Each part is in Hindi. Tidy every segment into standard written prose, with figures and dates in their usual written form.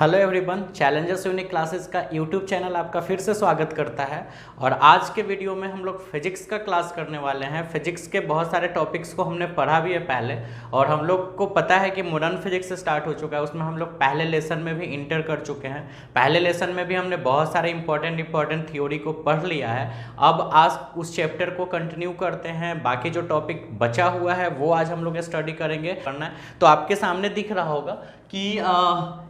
Hello everyone, Challengers unique classes का यूट्यूब चैनल आपका फिर से स्वागत करता है। और आज के वीडियो में हम लोग फिजिक्स का क्लास करने वाले हैं। फिजिक्स के बहुत सारे टॉपिक्स को हमने पढ़ा भी है पहले, और हम लोग को पता है कि मॉडर्न फिजिक्स स्टार्ट हो चुका है। उसमें हम लोग पहले लेसन में भी इंटर कर चुके हैं। पहले लेसन में भी हमने बहुत सारे इंपॉर्टेंट थ्योरी को पढ़ लिया है। अब आज उस चैप्टर को कंटिन्यू करते हैं। बाकी जो टॉपिक बचा हुआ है वो आज हम लोग स्टडी करेंगे करना है। तो आपके सामने दिख रहा होगा कि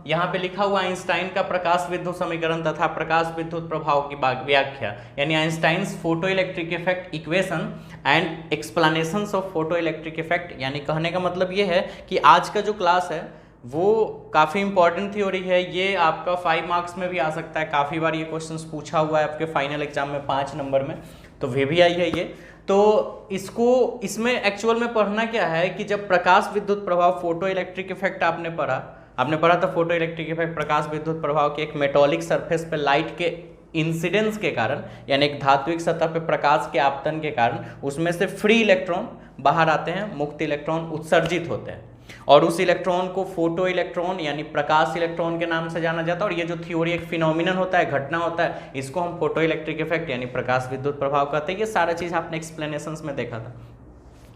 यहाँ पे लिखा हुआ आइंस्टाइन का प्रकाश विद्युत समीकरण तथा प्रकाश विद्युत प्रभाव की व्याख्या, यानी Einstein's photo electric effect equation and explanations of photo electric effect. यानी कहने का मतलब ये है कि आज का जो क्लास है वो काफ़ी इंपॉर्टेंट थ्योरी है। ये आपका 5 मार्क्स में भी आ सकता है। काफ़ी बार ये क्वेश्चंस पूछा हुआ है आपके फाइनल एग्जाम में 5 नंबर में, तो VVI है ये। तो इसमें एक्चुअल में पढ़ना क्या है कि जब प्रकाश विद्युत प्रभाव फोटो इलेक्ट्रिक इफेक्ट आपने पढ़ा था फोटो इलेक्ट्रिक इफेक्ट प्रकाश विद्युत प्रभाव के एक मेटॉलिक सरफेस पे लाइट के इंसिडेंस के कारण, यानी एक धात्विक सतह पे प्रकाश के आपतन के कारण उसमें से फ्री इलेक्ट्रॉन बाहर आते हैं, मुक्त इलेक्ट्रॉन उत्सर्जित होते हैं, और उस इलेक्ट्रॉन को फोटो इलेक्ट्रॉन यानी प्रकाश इलेक्ट्रॉन के नाम से जाना जाता है। और ये जो थ्योरी एक फिनोमिनन होता है, घटना होता है, इसको हम फोटो इलेक्ट्रिक इफेक्ट यानी प्रकाश विद्युत प्रभाव कहते हैं। ये सारा चीज आपने एक्सप्लेनेशंस में देखा था।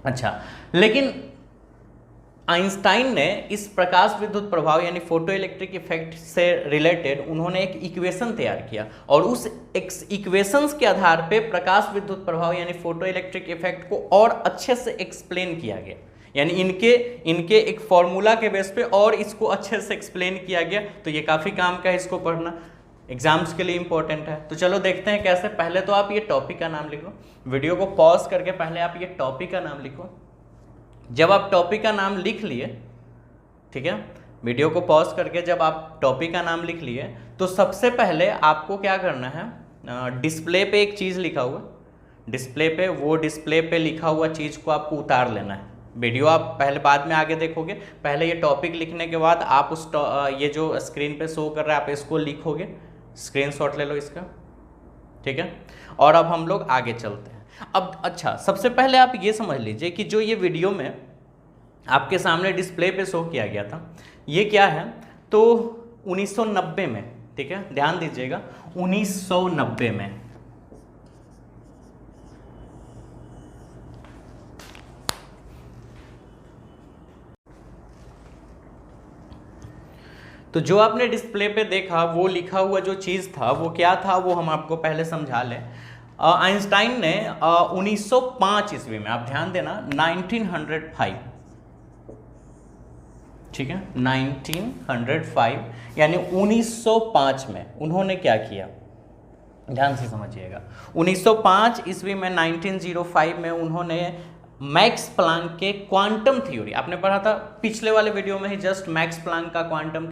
अच्छा, लेकिन आइंस्टाइन ने इस प्रकाश विद्युत प्रभाव यानी फोटो इलेक्ट्रिक इफेक्ट से रिलेटेड उन्होंने एक इक्वेशन तैयार किया, और उस इक्वेशंस के आधार पे प्रकाश विद्युत प्रभाव यानी फोटो इलेक्ट्रिक इफेक्ट को और अच्छे से एक्सप्लेन किया गया। यानी इनके एक फॉर्मूला के बेस पे और इसको अच्छे से एक्सप्लेन किया गया। तो ये काफ़ी काम का है, इसको पढ़ना एग्जाम्स के लिए इंपॉर्टेंट है। तो चलो देखते हैं कैसे। पहले तो आप ये टॉपिक का नाम लिखो, वीडियो को पॉज करके पहले आप ये टॉपिक का नाम लिखो। जब आप टॉपिक का नाम लिख लिए, ठीक है, वीडियो को पॉज करके जब आप टॉपिक का नाम लिख लिए, तो सबसे पहले आपको क्या करना है, डिस्प्ले पे एक चीज़ लिखा हुआ, डिस्प्ले पे लिखा हुआ चीज़ को आपको उतार लेना है। वीडियो आप पहले बाद में आगे देखोगे, पहले ये टॉपिक लिखने के बाद आप ये जो स्क्रीन पे शो कर रहा है आप इसको लिखोगे, स्क्रीनशॉट ले लो इसका, ठीक है। और अब हम लोग आगे चलते हैं। अब अच्छा, सबसे पहले आप ये समझ लीजिए कि जो ये वीडियो में आपके सामने डिस्प्ले पे शो किया गया था, ये क्या है, तो 1990 में, ठीक है, ध्यान दीजिएगा, 1990 में तो जो आपने डिस्प्ले पे देखा वो लिखा हुआ जो चीज़ था वो क्या था, वो हम आपको पहले समझा लें। आइंस्टाइन ने 1905 ईस्वी में, आप ध्यान देना, 1905, ठीक है, 1905 यानी 1905 में उन्होंने क्या किया, ध्यान से समझिएगा। 1905 ईस्वी में 1905 में उन्होंने मैक्स प्लांक के क्वांटम थ्योरी, आपने पढ़ा था पिछले वाले वीडियो में ही जस्ट मैक्स प्लांक का क्वांटम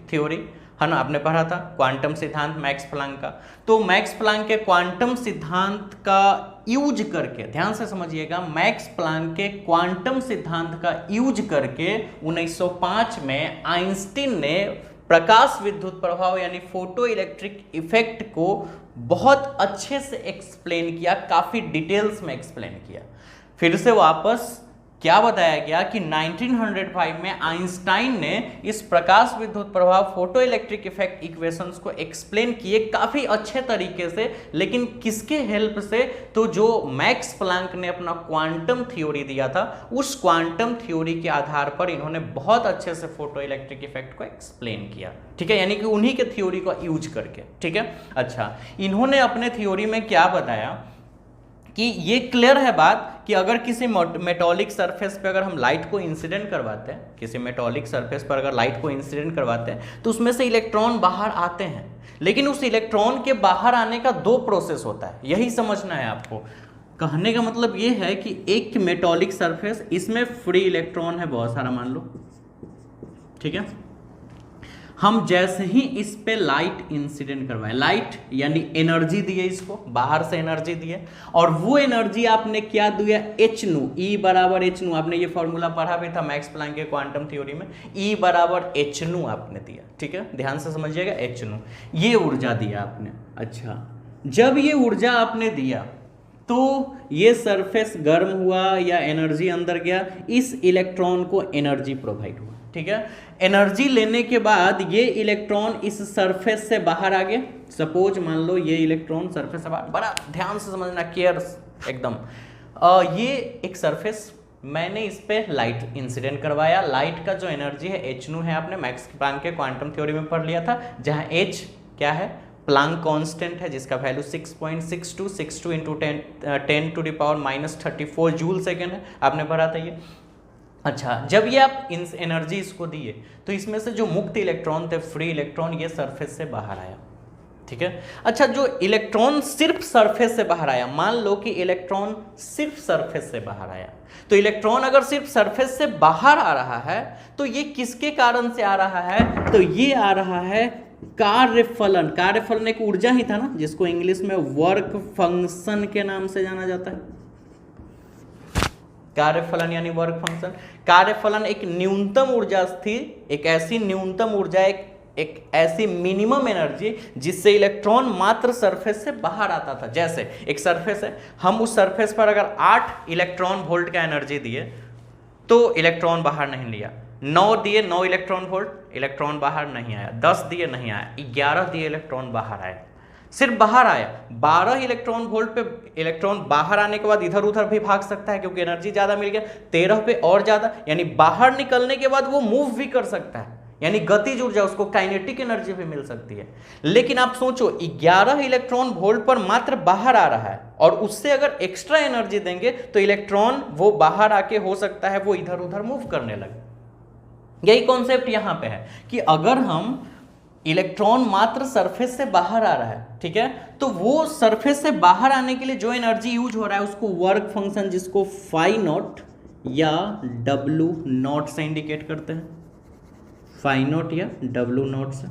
थ्योरी है ना, आपने पढ़ा था क्वांटम सिद्धांत मैक्स प्लांक का। तो मैक्स प्लांक के क्वांटम सिद्धांत का यूज करके, ध्यान से समझिएगा, मैक्स प्लांक के क्वांटम सिद्धांत का यूज करके 1905 में आइंस्टीन ने प्रकाश विद्युत प्रभाव यानी फोटो इलेक्ट्रिक इफेक्ट को बहुत अच्छे से एक्सप्लेन किया, काफी डिटेल्स में एक्सप्लेन किया। फिर से वापस क्या बताया गया कि 1905 में आइंस्टाइन ने इस प्रकाश विद्युत प्रभाव फोटो इलेक्ट्रिक इफेक्ट इक्वेशंस को एक्सप्लेन किए काफ़ी अच्छे तरीके से, लेकिन किसके हेल्प से, तो जो मैक्स प्लांक ने अपना क्वांटम थ्योरी दिया था, उस क्वांटम थ्योरी के आधार पर इन्होंने बहुत अच्छे से फोटो इलेक्ट्रिक इफेक्ट को एक्सप्लेन किया, ठीक है, यानी कि उन्हीं के थ्योरी को यूज करके, ठीक है। अच्छा, इन्होंने अपने थ्योरी में क्या बताया कि ये क्लियर है बात कि अगर किसी मेटॉलिक सरफेस पे अगर हम लाइट को इंसिडेंट करवाते हैं, किसी मेटॉलिक सरफेस पर अगर लाइट को इंसिडेंट करवाते हैं, तो उसमें से इलेक्ट्रॉन बाहर आते हैं, लेकिन उस इलेक्ट्रॉन के बाहर आने का 2 प्रोसेस होता है, यही समझना है आपको। कहने का मतलब ये है कि एक मेटॉलिक सरफेस, इसमें फ्री इलेक्ट्रॉन है बहुत सारा, मान लो, ठीक है। हम जैसे ही इस पे लाइट इंसिडेंट करवाएं, लाइट यानी एनर्जी दिए, इसको बाहर से एनर्जी दिए, और वो एनर्जी आपने क्या दिया, H nu, E बराबर H nu, आपने ये फॉर्मूला पढ़ा भी था मैक्स प्लांक के क्वांटम थ्योरी में, E बराबर H nu आपने दिया, ठीक है, ध्यान से समझिएगा, H nu, ये ऊर्जा दिया आपने। अच्छा, जब ये ऊर्जा आपने दिया तो ये सरफेस गर्म हुआ या एनर्जी अंदर गया, इस इलेक्ट्रॉन को एनर्जी प्रोवाइड हुआ, ठीक है। एनर्जी लेने के बाद ये इलेक्ट्रॉन इस सरफेस से बाहर आ गए। सपोज मान लो ये इलेक्ट्रॉन सरफेस से बाहर, बड़ा ध्यान से समझना, केयर एकदम। ये एक सरफेस, मैंने इस पे लाइट इंसिडेंट करवाया। लाइट का जो एनर्जी है h nu है, आपने मैक्स प्लांक के क्वांटम थ्योरी में पढ़ लिया था, जहां h क्या है, प्लांक कांस्टेंट है, जिसका value 6.6262 into 10 to the power -34 joule second है, आपने पढ़ा था ये। अच्छा, जब ये आप इन एनर्जी इसको दिए तो इसमें से जो मुक्त इलेक्ट्रॉन थे, फ्री इलेक्ट्रॉन, ये सरफेस से बाहर आया, ठीक है। अच्छा, जो इलेक्ट्रॉन सिर्फ सरफेस से बाहर आया, मान लो कि इलेक्ट्रॉन सिर्फ सरफेस से बाहर आया, तो इलेक्ट्रॉन अगर सिर्फ सरफेस से बाहर आ रहा है तो ये किसके कारण से आ रहा है, तो ये आ रहा है कार्यफलन। कार्यफलन एक ऊर्जा ही था ना, जिसको इंग्लिश में वर्क फंक्शन के नाम से जाना जाता है। कार्यफलन यानी वर्क फंक्शन। कार्यफलन एक न्यूनतम ऊर्जा थी, एक ऐसी न्यूनतम ऊर्जा, एक ऐसी मिनिमम एनर्जी जिससे इलेक्ट्रॉन मात्र सरफेस से बाहर आता था। जैसे एक सरफेस है, हम उस सरफेस पर अगर 8 इलेक्ट्रॉन वोल्ट का एनर्जी दिए तो इलेक्ट्रॉन बाहर नहीं लिया, 9 दिए 9 इलेक्ट्रॉन वोल्ट, इलेक्ट्रॉन बाहर नहीं आया, 10 दिए नहीं आया, 11 दिए इलेक्ट्रॉन बाहर आया, सिर्फ बाहर आया। 12 इलेक्ट्रॉन वोल्ट पे इलेक्ट्रॉन बाहर आने के बाद इधर उधर भी भाग सकता है क्योंकि एनर्जी ज्यादा मिल गया। 13 पे और ज्यादा, यानी बाहर निकलने के बाद वो मूव भी कर सकता है, यानी गतिज ऊर्जा, उसको काइनेटिक एनर्जी भी मिल सकती है। लेकिन आप सोचो 11 इलेक्ट्रॉन वोल्ट पर मात्र बाहर आ रहा है, और उससे अगर एक्स्ट्रा एनर्जी देंगे तो इलेक्ट्रॉन वो बाहर आके हो सकता है वो इधर उधर मूव करने लगे। यही कॉन्सेप्ट यहां पे है कि अगर हम इलेक्ट्रॉन मात्र सरफेस से बाहर आ रहा है, ठीक है, तो वो सरफेस से बाहर आने के लिए जो एनर्जी यूज हो रहा है उसको वर्क फंक्शन, जिसको फाई नॉट या डब्ल्यू नॉट से इंडिकेट करते हैं, फाई नॉट या डब्ल्यू नॉट से,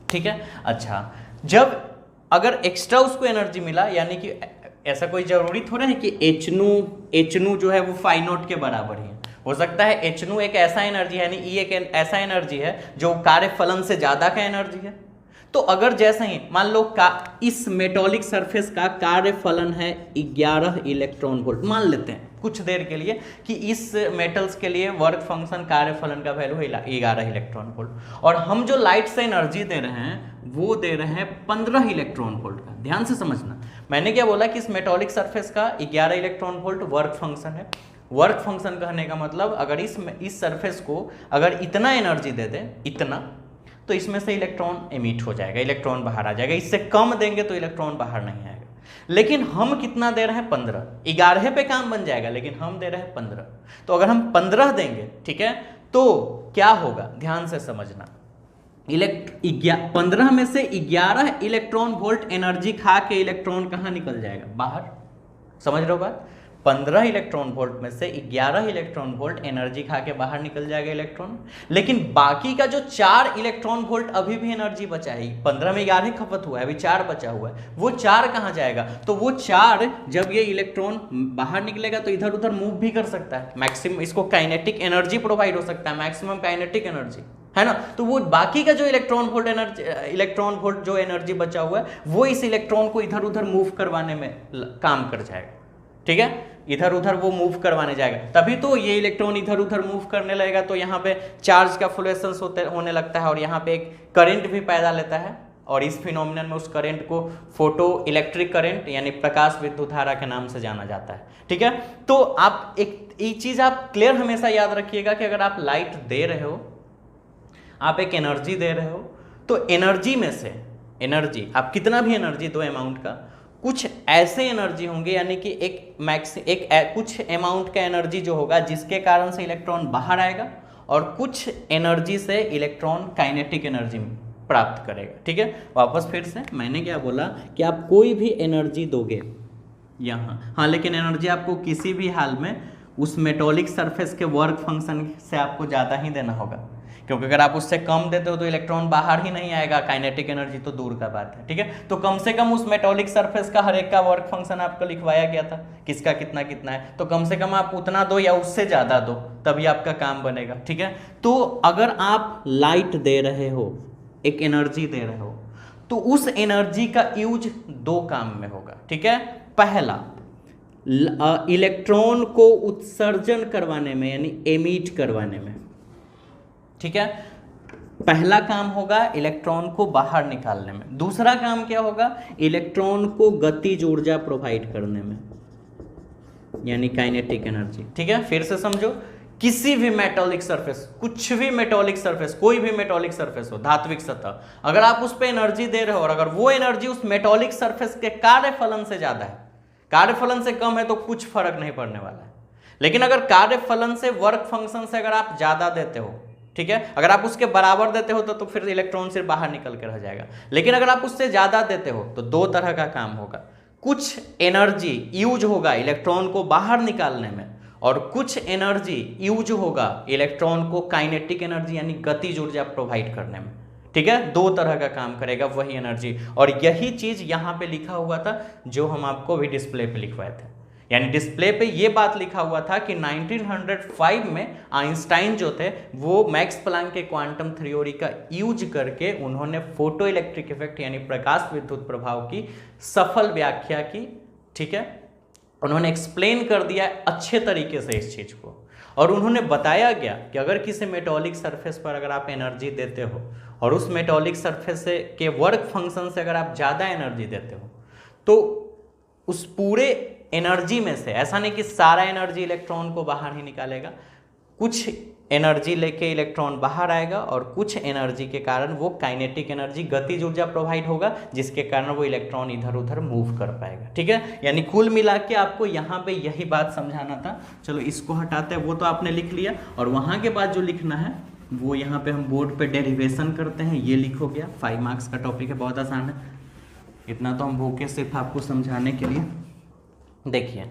ठीक है। अच्छा, जब अगर एक्स्ट्रा उसको एनर्जी मिला, यानी कि ऐसा कोई जरूरी थोड़ा है कि एच नु जो है वो फाई नॉट के बराबर ही है, हो सकता है एच नु एक ऐसा एनर्जी है, यानी ई एक ऐसा एनर्जी है जो कार्यफलन से ज्यादा का एनर्जी है। तो अगर जैसे ही मान लो इस मेटॉलिक सरफेस का कार्यफलन है 11 इलेक्ट्रॉन वोल्ट, मान लेते हैं कुछ देर के लिए कि इस मेटल्स के लिए वर्क फंक्शन कार्यफलन का वैल्यू है 11 इलेक्ट्रॉन वोल्ट, और हम जो लाइट से एनर्जी दे रहे हैं वो दे रहे हैं 15 इलेक्ट्रॉन वोल्ट का। ध्यान से समझना, मैंने क्या बोला कि इस मेटॉलिक सरफेस का 11 इलेक्ट्रॉन वोल्ट वर्क फंक्शन है। वर्क फंक्शन कहने का मतलब अगर इस सरफेस को अगर इतना एनर्जी दे दे, इतना, तो इसमें से इलेक्ट्रॉन एमिट हो जाएगा, इलेक्ट्रॉन बाहर आ जाएगा। इससे कम देंगे तो इलेक्ट्रॉन बाहर नहीं आएगा। लेकिन हम कितना दे रहे हैं, 15। 11 पे काम बन जाएगा, लेकिन हम दे रहे हैं 15। तो अगर हम 15 देंगे, ठीक है, तो क्या होगा, ध्यान से समझना। 15 में से 11 इलेक्ट्रॉन वोल्ट एनर्जी खा के इलेक्ट्रॉन कहाँ निकल जाएगा, बाहर। समझ रहे हो बात? 15 इलेक्ट्रॉन वोल्ट में से 11 इलेक्ट्रॉन वोल्ट एनर्जी खा के बाहर निकल जाएगा इलेक्ट्रॉन। लेकिन बाकी का जो 4 इलेक्ट्रॉन वोल्ट अभी भी एनर्जी बचा है, 15 में 11 खपत हुआ है, अभी 4 बचा हुआ है, वो 4 कहाँ जाएगा, तो वो 4 जब ये इलेक्ट्रॉन बाहर निकलेगा तो इधर उधर मूव भी कर सकता है, मैक्सिमम इसको काइनेटिक एनर्जी प्रोवाइड हो सकता है, मैक्सिमम काइनेटिक एनर्जी, है ना। तो वो बाकी का जो इलेक्ट्रॉन वोल्ट जो एनर्जी बचा हुआ है वो इस इलेक्ट्रॉन को इधर उधर मूव करवाने में काम कर जाएगा, ठीक है, इधर उधर वो मूव करवाने जाएगा। तभी तो ये इलेक्ट्रॉन इधर उधर मूव करने लगेगा, तो यहाँ पे चार्ज का फ्लुएसेंस होने लगता है, और यहाँ पे एक करंट भी पैदा लेता है, और इस फिनोमिनन में उस करंट को फोटो इलेक्ट्रिक करंट यानी प्रकाश विद्युत धारा के नाम से जाना जाता है, ठीक है। तो आप एक चीज आप क्लियर हमेशा याद रखिएगा कि अगर आप लाइट दे रहे हो, आप एक एनर्जी दे रहे हो, तो एनर्जी में से एनर्जी आप कितना भी एनर्जी दो अमाउंट का, कुछ ऐसे एनर्जी होंगे, यानी कि कुछ अमाउंट का एनर्जी जो होगा जिसके कारण से इलेक्ट्रॉन बाहर आएगा, और कुछ एनर्जी से इलेक्ट्रॉन काइनेटिक एनर्जी प्राप्त करेगा, ठीक है। वापस फिर से मैंने क्या बोला कि आप कोई भी एनर्जी दोगे यहाँ, हाँ, लेकिन एनर्जी आपको किसी भी हाल में उस मेटॉलिक सरफेस के वर्क फंक्शन से आपको ज़्यादा ही देना होगा, क्योंकि अगर आप उससे कम देते हो तो इलेक्ट्रॉन बाहर ही नहीं आएगा, काइनेटिक एनर्जी तो दूर का बात है, ठीक है। तो कम से कम उस मेटॉलिक सरफेस का हर एक का वर्क फंक्शन आपको लिखवाया गया था, किसका कितना कितना है, तो कम से कम आप उतना दो या उससे ज़्यादा दो, तभी आपका काम बनेगा, ठीक है। तो अगर आप लाइट दे रहे हो, एक एनर्जी दे रहे हो, तो उस एनर्जी का यूज 2 काम में होगा, ठीक है। पहला, इलेक्ट्रॉन को उत्सर्जन करवाने में, यानी एमिट करवाने में, ठीक है। पहला काम होगा इलेक्ट्रॉन को बाहर निकालने में, दूसरा काम क्या होगा, इलेक्ट्रॉन को गतिज ऊर्जा प्रोवाइड करने में, यानी काइनेटिक एनर्जी। ठीक है, फिर से समझो, किसी भी मेटॉलिक सरफेस, कुछ भी मेटॉलिक सरफेस, कोई भी मेटॉलिक सरफेस हो, धात्विक सतह, अगर आप उस पर एनर्जी दे रहे हो और अगर वो एनर्जी उस मेटॉलिक सरफेस के कार्यफलन से ज्यादा है, कार्यफलन से कम है, तो कुछ फर्क नहीं पड़ने वाला है। लेकिन अगर कार्यफलन से, वर्क फंक्शन से अगर आप ज्यादा देते हो, ठीक है, अगर आप उसके बराबर देते हो तो फिर इलेक्ट्रॉन सिर्फ बाहर निकल के रह जाएगा। लेकिन अगर आप उससे ज्यादा देते हो तो दो तरह का काम होगा, कुछ एनर्जी यूज होगा इलेक्ट्रॉन को बाहर निकालने में और कुछ एनर्जी यूज होगा इलेक्ट्रॉन को काइनेटिक एनर्जी यानी गतिज ऊर्जा प्रोवाइड करने में। ठीक है, दो तरह का काम करेगा वही एनर्जी, और यही चीज यहां पे लिखा हुआ था जो हम आपको भी डिस्प्ले पे लिखवाए थे। यानी डिस्प्ले पे ये बात लिखा हुआ था कि 1905 में आइंस्टाइन जो थे वो मैक्स प्लैंक के क्वांटम थ्योरी का यूज करके उन्होंने फोटो इलेक्ट्रिक इफेक्ट यानी प्रकाश विद्युत प्रभाव की सफल व्याख्या की। ठीक है, उन्होंने एक्सप्लेन कर दिया अच्छे तरीके से इस चीज को, और उन्होंने बताया गया कि अगर किसी मेटॉलिक सरफेस पर अगर आप एनर्जी देते हो और उस मेटॉलिक सरफेस से के वर्क फंक्शन से अगर आप ज़्यादा एनर्जी देते हो तो उस पूरे एनर्जी में से, ऐसा नहीं कि सारा एनर्जी इलेक्ट्रॉन को बाहर ही निकालेगा, कुछ एनर्जी लेके इलेक्ट्रॉन बाहर आएगा और कुछ एनर्जी के कारण वो काइनेटिक एनर्जी गतिज ऊर्जा प्रोवाइड होगा, जिसके कारण वो इलेक्ट्रॉन इधर उधर मूव कर पाएगा। ठीक है, यानी कुल मिला के आपको यहाँ पे यही बात समझाना था। चलो इसको हटाते हैं, वो तो आपने लिख लिया, और वहाँ के बाद जो लिखना है वो यहाँ पे हम बोर्ड पे डेरिवेशन करते हैं, ये लिखो गया। 5 मार्क्स का टॉपिक है, बहुत आसान है, इतना तो हम भूखे सिर्फ आपको समझाने के लिए। देखिए,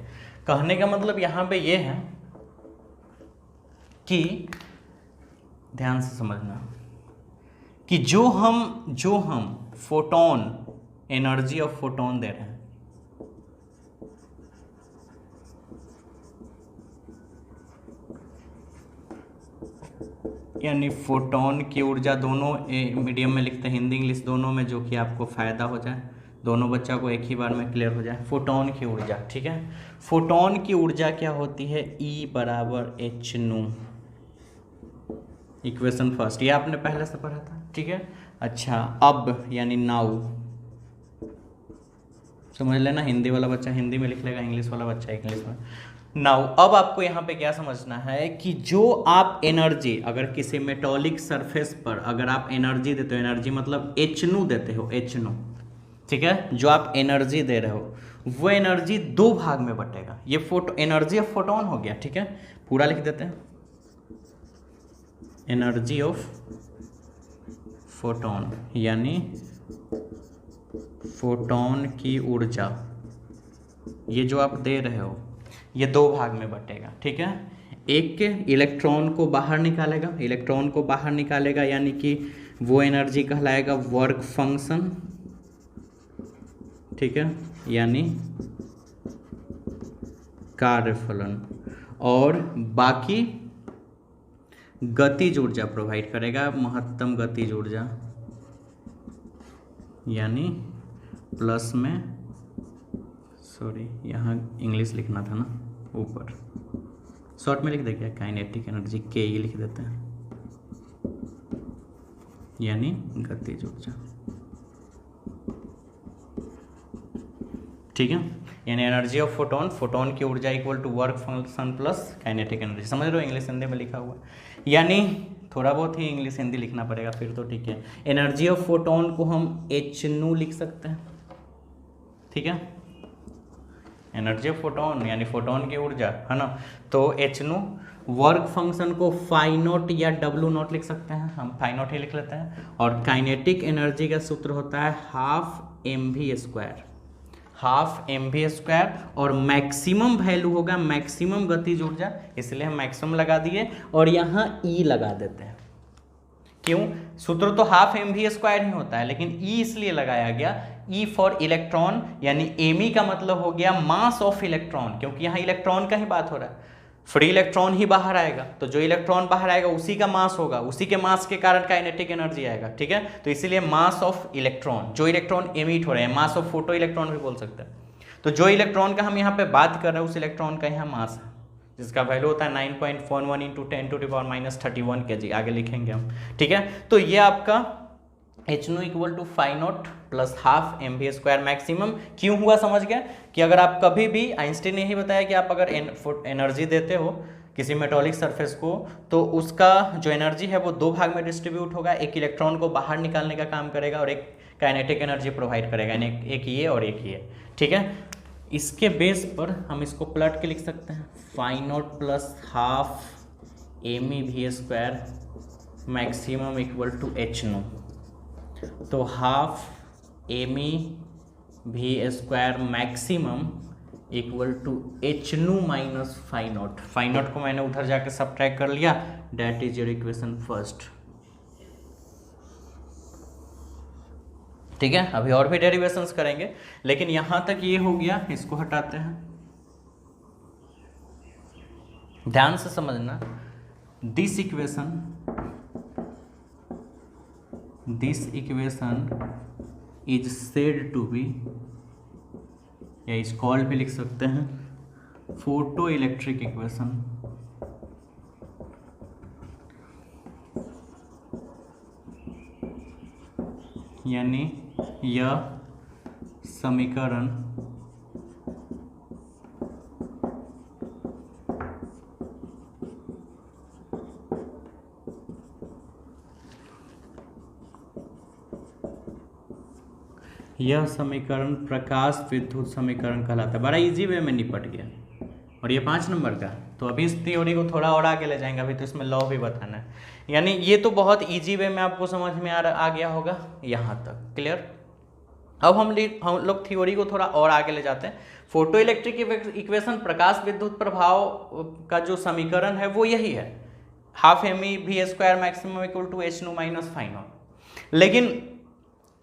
कहने का मतलब यहाँ पे ये है कि ध्यान से समझना कि जो हम फोटोन, एनर्जी ऑफ फोटोन दे रहे हैं, यानी फोटोन की ऊर्जा, दोनों मीडियम में लिखते हैं, हिंदी इंग्लिश दोनों में, जो कि आपको फायदा हो जाए, दोनों बच्चा को एक ही बार में क्लियर हो जाए। फोटोन की ऊर्जा, ठीक है, फोटोन की ऊर्जा क्या होती है, E बराबर h न्यू, इक्वेशन फर्स्ट, ये आपने पहले से पढ़ा था। ठीक है, अच्छा, अब यानी नाउ, समझ लेना, हिंदी वाला बच्चा हिंदी में लिख लेगा, इंग्लिश वाला बच्चा इंग्लिश में। नाउ अब आपको यहाँ पे क्या समझना है कि जो आप एनर्जी, अगर किसी मेटॉलिक सरफेस पर अगर आप एनर्जी देते हो, एनर्जी मतलब h न्यू देते हो, h न्यू, ठीक है, जो आप एनर्जी दे रहे हो वो एनर्जी दो भाग में बटेगा। ये फोटो एनर्जी ऑफ फोटोन हो गया। ठीक है, पूरा लिख देते हैं, एनर्जी ऑफ फोटोन यानी फोटोन की ऊर्जा, ये जो आप दे रहे हो ये दो भाग में बटेगा। ठीक है, एक इलेक्ट्रॉन को बाहर निकालेगा, इलेक्ट्रॉन को बाहर निकालेगा यानी कि वो एनर्जी कहलाएगा वर्क फंक्शन। ठीक है, यानी कार्यफलन, और बाकी गतिज ऊर्जा प्रोवाइड करेगा, महत्तम गतिज ऊर्जा, यानी प्लस में, सॉरी यहाँ इंग्लिश लिखना था ना, ऊपर शॉर्ट में लिख दे क्या, काइनेटिक एनर्जी के ही लिख देते हैं, यानी गतिज ऊर्जा। ठीक है, यानी एनर्जी ऑफ फोटोन, फोटोन की ऊर्जा equal to work function plus kinetic energy. समझ रहे हो, इंग्लिश हिंदी में लिखा हुआ है, यानी थोड़ा बहुत ही इंग्लिश हिंदी लिखना पड़ेगा फिर तो। ठीक है, एनर्जी ऑफ फोटोन को हम h न्यू लिख सकते हैं। ठीक है, एनर्जी ऑफ फोटोन यानी फोटोन की ऊर्जा, है ना, तो h न्यू। वर्क फंक्शन को फाई नॉट या W नॉट लिख सकते हैं, हम फाई नॉट ही लिख लेते हैं। और काइनेटिक एनर्जी का सूत्र होता है हाफ mv², हाफ mv², और मैक्सिमम वैल्यू होगा मैक्सिमम गतिज ऊर्जा, इसलिए हम मैक्सिमम लगा दिए और यहाँ E लगा देते हैं। क्यों, सूत्र तो हाफ mv² ही होता है, लेकिन E इसलिए लगाया गया, E फॉर इलेक्ट्रॉन, यानी me का मतलब हो गया मास ऑफ इलेक्ट्रॉन, क्योंकि यहाँ इलेक्ट्रॉन का ही बात हो रहा है, फ्री इलेक्ट्रॉन ही बाहर आएगा, तो जो इलेक्ट्रॉन बाहर आएगा उसी का मास होगा, उसी के मास के कारण काइनेटिक एनर्जी आएगा। ठीक है, तो इसीलिए मास ऑफ इलेक्ट्रॉन, जो इलेक्ट्रॉन एमिट हो रहे हैं, मास ऑफ फोटो इलेक्ट्रॉन भी बोल सकते हैं। तो जो इलेक्ट्रॉन का हम यहाँ पे बात कर रहे हैं उस इलेक्ट्रॉन का यहाँ मास है, जिसका वैल्यू होता है 9.41 इंटू 10⁻³ kg, आगे लिखेंगे हम, ठीक है। तो ये आपका Hnu equal to phi naught plus half mv² maximum क्यों हुआ, समझ गया कि अगर आप कभी भी, आइंस्टीन ने ही बताया कि आप अगर एनर्जी देते हो किसी मेटॉलिक सरफेस को तो उसका जो एनर्जी है वो 2 भाग में डिस्ट्रीब्यूट होगा, एक इलेक्ट्रॉन को बाहर निकालने का काम करेगा और एक काइनेटिक एनर्जी प्रोवाइड करेगा, यानी एक ये और एक ये, ठीक है। इसके बेस पर हम इसको पलट के लिख सकते हैं, phi naught plus half mv² maximum equal to Hnu, तो half mv² maximum equal to Hnu minus phi naught. Phi naught को मैंने उधर जाके सब्ट्रैक्ट कर लिया, that is your equation first, ठीक है। अभी और भी डेरिवेशंस करेंगे, लेकिन यहां तक ये हो गया, इसको हटाते हैं। ध्यान से समझना, this equation is said to be, या इस कॉल्ड भी लिख सकते हैं, फोटो इलेक्ट्रिक इक्वेशन। यानी यह समीकरण प्रकाश विद्युत समीकरण कहलाता है। बड़ा इजी वे में निपट गया, और ये 5 नंबर का। तो अभी इस थ्योरी को थोड़ा और आगे ले जाएंगे, अभी तो इसमें लॉ भी बताना है, यानी ये तो बहुत इजी वे में आपको समझ में आ गया होगा यहाँ तक, क्लियर। अब हम लोग थ्योरी को थोड़ा और आगे ले जाते हैं। फोटो इलेक्ट्रिक इक्वेशन, प्रकाश विद्युत प्रभाव का जो समीकरण है वो यही है, half mv² maximum equal to Hnu minus phi naught. लेकिन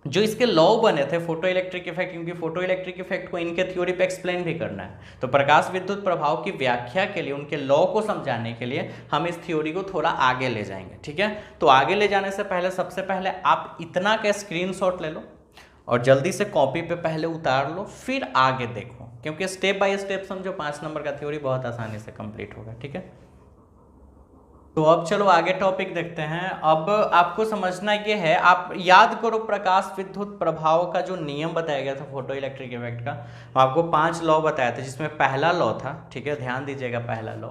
जो इसके लॉ बने थे फोटो इलेक्ट्रिक इफेक्ट, क्योंकि फोटो इलेक्ट्रिक इफेक्ट को इनके थ्योरी पे एक्सप्लेन भी करना है, तो प्रकाश विद्युत प्रभाव की व्याख्या के लिए, उनके लॉ को समझाने के लिए हम इस थ्योरी को थोड़ा आगे ले जाएंगे, ठीक है। तो आगे ले जाने से पहले सबसे पहले आप इतना का स्क्रीनशॉट ले लो और जल्दी से कॉपी पे पहले उतार लो, फिर आगे देखो, क्योंकि स्टेप बाय स्टेप समझो 5 नंबर का थ्योरी बहुत आसानी से कंप्लीट होगा, ठीक है। तो अब चलो आगे टॉपिक देखते हैं। अब आपको समझना ये है, आप याद करो प्रकाश विद्युत प्रभाव का जो नियम बताया गया था फोटो इलेक्ट्रिक इफेक्ट का, आपको 5 लॉ बताया था, जिसमें पहला लॉ था, ठीक है, ध्यान दीजिएगा, पहला लॉ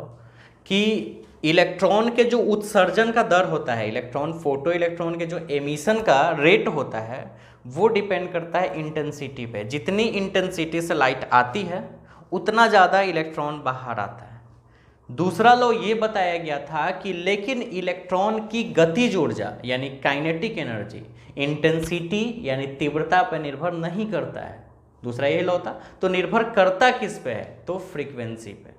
कि इलेक्ट्रॉन के जो उत्सर्जन का दर होता है, फोटो इलेक्ट्रॉन के जो एमिशन का रेट होता है वो डिपेंड करता है इंटेंसिटी पे। जितनी इंटेंसिटी से लाइट आती है उतना ज़्यादा इलेक्ट्रॉन बाहर आता है। दूसरा लॉ ये बताया गया था कि लेकिन इलेक्ट्रॉन की गतिज ऊर्जा यानी काइनेटिक एनर्जी इंटेंसिटी यानी तीव्रता पर निर्भर नहीं करता है। दूसरा ये लॉ था। तो निर्भर करता किस पे है? तो फ्रीक्वेंसी पे,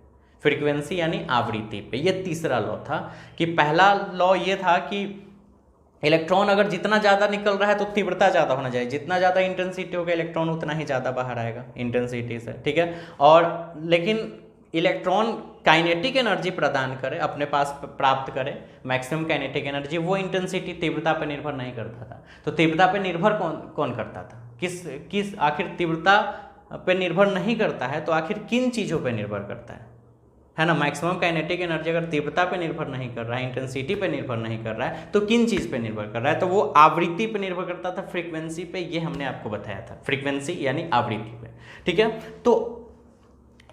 फ्रीक्वेंसी यानी आवृत्ति पे। ये तीसरा लॉ था कि पहला लॉ ये था कि इलेक्ट्रॉन अगर जितना ज़्यादा निकल रहा है तो तीव्रता ज़्यादा होना चाहिए, जितना ज़्यादा इंटेंसिटी होगा इलेक्ट्रॉन उतना ही ज़्यादा बाहर आएगा इंटेंसिटी से, ठीक है। और लेकिन इलेक्ट्रॉन काइनेटिक एनर्जी प्रदान करे, अपने पास प्राप्त करे मैक्सिमम काइनेटिक एनर्जी, वो इंटेंसिटी तीव्रता पर निर्भर नहीं करता था। तो तीव्रता पर निर्भर कौन करता था? किस आखिर तीव्रता पे निर्भर नहीं करता है तो आखिर किन चीज़ों पे निर्भर करता है ना? मैक्सिमम काइनेटिक एनर्जी अगर तीव्रता पे निर्भर नहीं कर रहा है, इंटेंसिटी पे निर्भर नहीं कर रहा है, तो किन चीज़ पे निर्भर कर रहा है? तो वो आवृत्ति पे निर्भर करता था, फ्रीक्वेंसी पे। ये हमने आपको बताया था, फ्रीक्वेंसी यानी आवृत्ति पे, ठीक है। तो